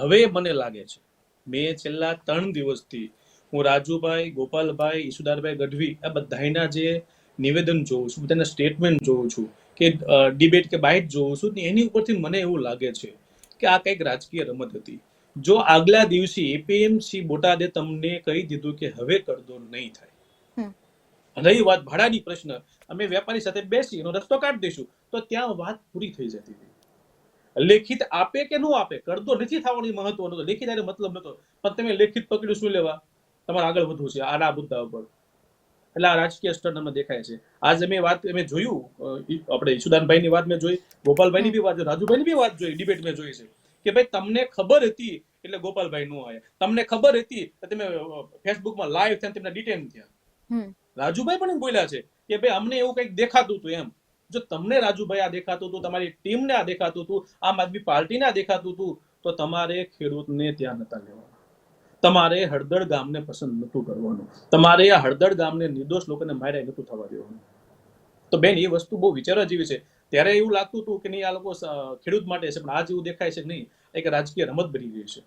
હવે મને લાગે છે, મેં છેલ્લા 3 દિવસથી હું રાજુભાઈ, ગોપાલભાઈ, ઈશુદારભાઈ ગઢવી આ બધાના જે નિવેદન જોઉં છું, બધાના સ્ટેટમેન્ટ જોઉં છું કે ડિબેટ કે બાઇટ જોઉં છું, એની ઉપરથી મને એવું લાગે છે કે આ કંઈક રાજકીય રમત હતી. જો આગલા દિવસે એપીએમસી બોટાદે તમને કહી દીધું કે હવે કરદો નહીં થાય, રહી વાત ભાડાની પ્રશ્ન, અમે વેપારી સાથે બેસી એનો રસ્તો કાઢી દઈશું, તો ત્યાં વાત પૂરી થઈ જતી હતી. લેખિત આપે કે ન આપે, કરદો નથી થવાની મહત્વનો, લેખિત આને મતલબ નતો, પણ તમે લેખિત પકડ્યું શું લેવા, તમારે આગળ વધવું છે આના મુદ્દા ઉપર. એટલે આ રાજકીય સ્ટન્ટ અમને દેખાય છે. આજ અમે જોયું, આપણે ઈશુદાનભાઈ ની વાત મેં જોઈ, ગોપાલભાઈ ની બી વાત જોઈ, રાજુભાઈ ની બી વાત જોઈ, ડિબેટ મેં જોઈ છે કે ભાઈ તમને ખબર હતી એટલે ગોપાલભાઈ નો આયા, તમને ખબર હતી તો તમે ફેસબુકમાં લાઈવ થઈને તમને ડિટેન થયા. રાજુભાઈ પણ એમ બોલ્યા છે કે ભાઈ અમને એવું કંઈક દેખાતું હતું એમ. જો તમને રાજુભાઈ આ દેખાતું હતું, તમારી ટીમને આ દેખાતું હતું, આમ આદમી પાર્ટીને આ દેખાતું હતું, તો તમારે ખેડૂતને ત્યાં નતા લેવાના, તમારે હળદળ ગામને પસંદ નતું કરવાનું, તમારે આ હળદળ ગામને નિર્દોષ લોકોને માર્યા નતું થવા દેવાનું. તો બેન એ વસ્તુ બહુ વિચારવા જેવી છે. ત્યારે એવું લાગતું હતું કે નહીં આ લોકો ખેડૂત માટે છે, પણ આજ એવું દેખાય છે કે નહીં એક રાજકીય રમત બની ગઈ છે.